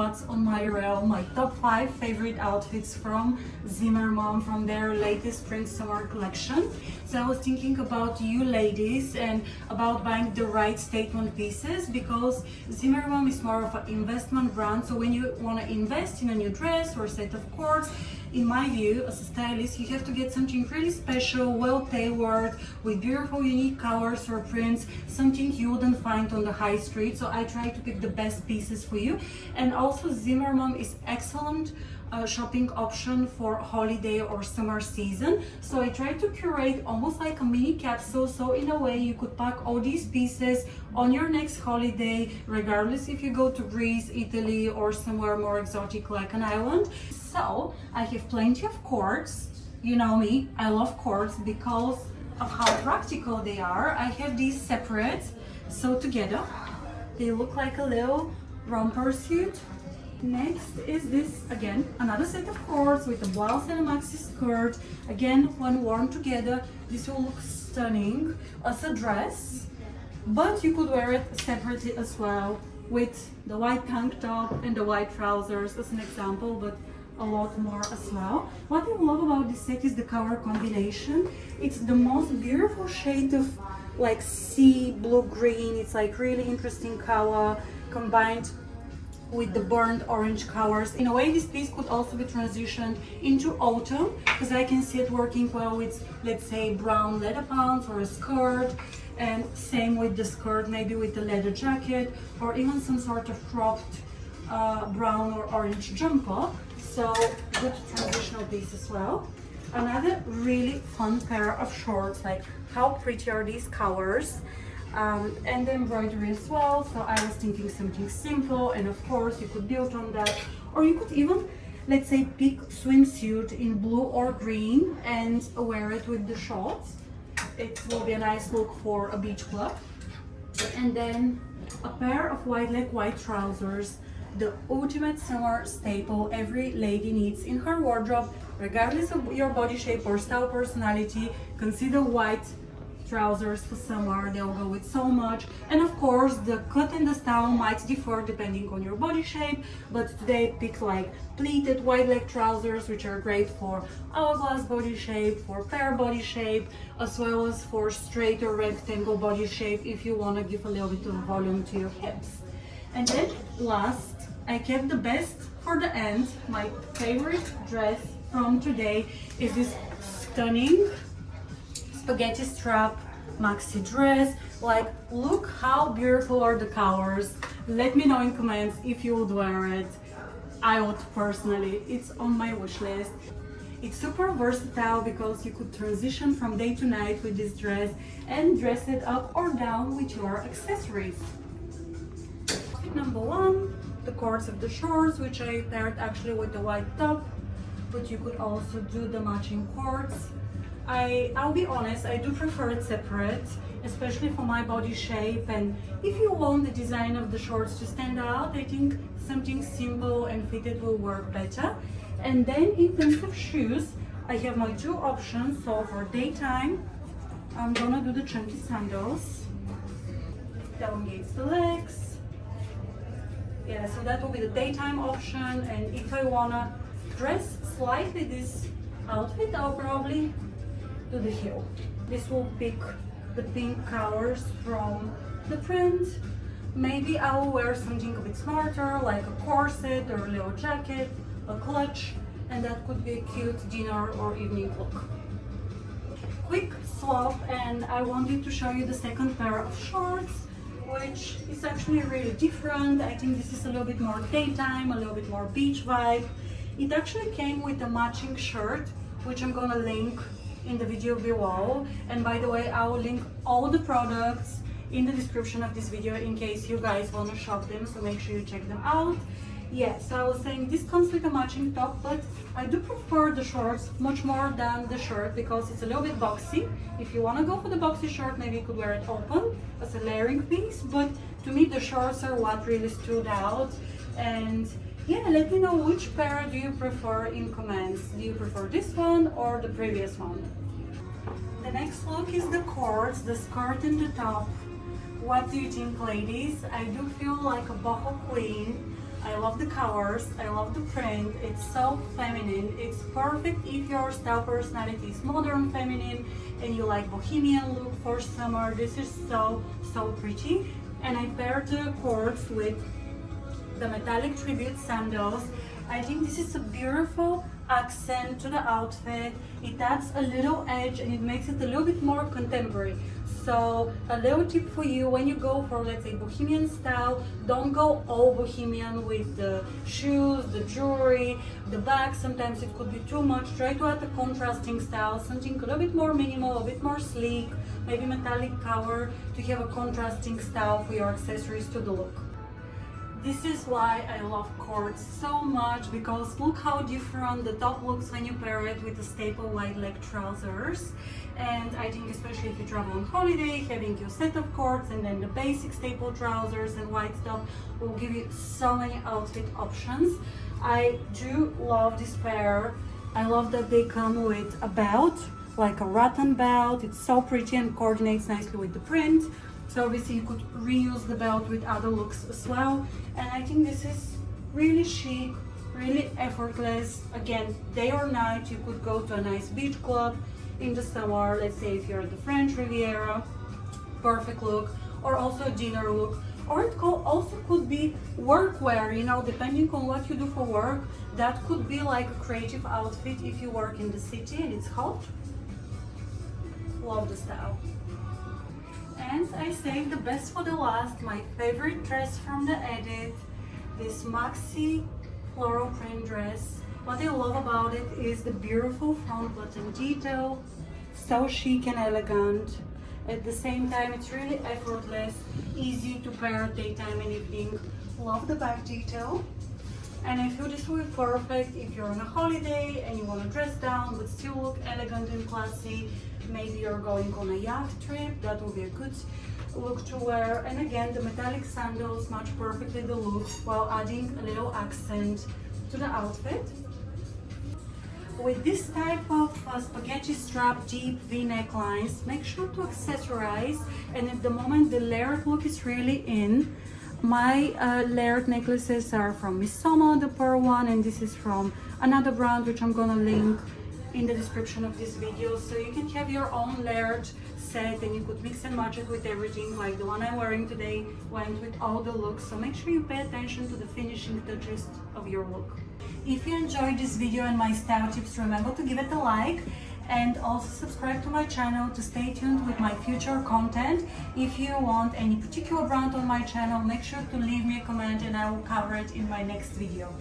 what's on my realm, my top 5 favorite outfits from Zimmerman, from their latest spring-summer collection. So I was thinking about you ladies and about buying the right statement pieces, because Zimmerman is more of an investment brand. So when you want to invest in a new dress or set of cords, in my view, as a stylist, you have to get something really special, well tailored, with beautiful, unique colors or prints, something you wouldn't find on the high street. So I try to pick the best pieces for you. And also Zimmerman is excellent shopping option for holiday or summer season. So I try to curate almost like a mini capsule, so in a way you could pack all these pieces on your next holiday, regardless if you go to Greece, Italy, or somewhere more exotic like an island. So I have plenty of cords. You know me, I love cords because of how practical they are. I have these separate, so together they look like a little romper suit. Next is this, again, another set of cords with a blouse and a maxi skirt. Again, when worn together, this will look stunning as a dress, but you could wear it separately as well, with the white tank top and the white trousers as an example, but a lot more as well. What I love about this set is the color combination. It's the most beautiful shade of like sea blue green. It's like really interesting color combined with the burnt orange colors. In a way, this piece could also be transitioned into autumn, because I can see it working well with, let's say, brown leather pants or a skirt, and same with the skirt, maybe with the leather jacket, or even some sort of cropped brown or orange jumper. So good transitional piece as well. Another really fun pair of shorts. Like, how pretty are these colors? And the embroidery as well. So I was thinking something simple, and of course you could build on that, or you could even, let's say, pick swimsuit in blue or green and wear it with the shorts. It will be a nice look for a beach club. And then a pair of wide leg white trousers, the ultimate summer staple every lady needs in her wardrobe, regardless of your body shape or style personality. Consider white trousers for summer, they'll go with so much. And of course the cut and the style might differ depending on your body shape, but today pick like pleated wide leg trousers, which are great for hourglass body shape, for pear body shape, as well as for straight or rectangle body shape if you want to give a little bit of volume to your hips. And then last, I kept the best for the end. My favorite dress from today is this stunning spaghetti strap maxi dress. Like, look how beautiful are the colors. Let me know in comments if you would wear it. I would personally. It's on my wish list. It's super versatile because you could transition from day to night with this dress and dress it up or down with your accessories. Outfit number 1, the cords of the shorts, which I paired actually with the white top, but you could also do the matching cords. I'll be honest, I do prefer it separate, especially for my body shape, and if you want the design of the shorts to stand out, I think something simple and fitted will work better. And then in terms of shoes, I have my 2 options. So for daytime, I'm gonna do the chunky sandals. Elongates the legs. Yeah, so that will be the daytime option. And if I wanna dress slightly this outfit, I'll probably do the heel. This will pick the pink colors from the print. Maybe I will wear something a bit smarter, like a corset or a little jacket, a clutch, and that could be a cute dinner or evening look. Quick swap, and I wanted to show you the second pair of shorts, which is actually really different. I think this is a little bit more daytime, a little bit more beach vibe. It actually came with a matching shirt, which I'm gonna link in the video below. And by the way, I will link all the products in the description of this video in case you guys want to shop them, so make sure you check them out. Yeah, so I was saying this comes with a matching top, but I do prefer the shorts much more than the shirt because it's a little bit boxy. If you want to go for the boxy shirt, maybe you could wear it open as a layering piece, but to me the shorts are what really stood out. And yeah, let me know which pair do you prefer in comments. Do you prefer this one or the previous one? The next look is the cords, the skirt and the top. What do you think, ladies? I do feel like a boho queen. I love the colors, I love the print, it's so feminine. It's perfect if your style personality is modern feminine and you like bohemian look for summer. This is so pretty. And I paired the cords with the metallic tribute sandals. I think this is a beautiful accent to the outfit. It adds a little edge and it makes it a little bit more contemporary. So a little tip for you: when you go for, let's say, bohemian style, don't go all bohemian with the shoes, the jewelry, the bags. Sometimes it could be too much. Try to add a contrasting style, something a little bit more minimal, a bit more sleek, maybe metallic color, to have a contrasting style for your accessories to the look. This is why I love cords so much, because look how different the top looks when you pair it with the staple wide leg trousers. And I think especially if you travel on holiday, having your set of cords and then the basic staple trousers and white top will give you so many outfit options. I do love this pair. I love that they come with a belt, like a rattan belt. It's so pretty and coordinates nicely with the print. So obviously you could reuse the belt with other looks as well. And I think this is really chic, really effortless. Again, day or night, you could go to a nice beach club in the summer. Let's say if you're at the French Riviera, perfect look. Or also a dinner look. Or it also could be workwear, you know, depending on what you do for work. That could be like a creative outfit if you work in the city and it's hot. Love the style. And I saved the best for the last, my favorite dress from the edit, this Maxi floral print dress. What I love about it is the beautiful front button detail, so chic and elegant. At the same time, it's really effortless, easy to pair daytime and evening. Love the back detail. And I feel this will be perfect if you're on a holiday and you want to dress down but still look elegant and classy. Maybe you're going on a yacht trip, that will be a good look to wear. And again, the metallic sandals match perfectly the look while adding a little accent to the outfit. With this type of spaghetti strap deep V necklines, make sure to accessorize. And at the moment, the layered look is really in. My layered necklaces are from Miss Somo, the pearl one, and this is from another brand which I'm gonna link in the description of this video. So you can have your own layered set and you could mix and match it with everything. Like the one I'm wearing today went with all the looks. So make sure you pay attention to the finishing touches of your look. If you enjoyed this video and my style tips, remember to give it a like. And also subscribe to my channel to stay tuned with my future content. If you want any particular brand on my channel, make sure to leave me a comment and I will cover it in my next video.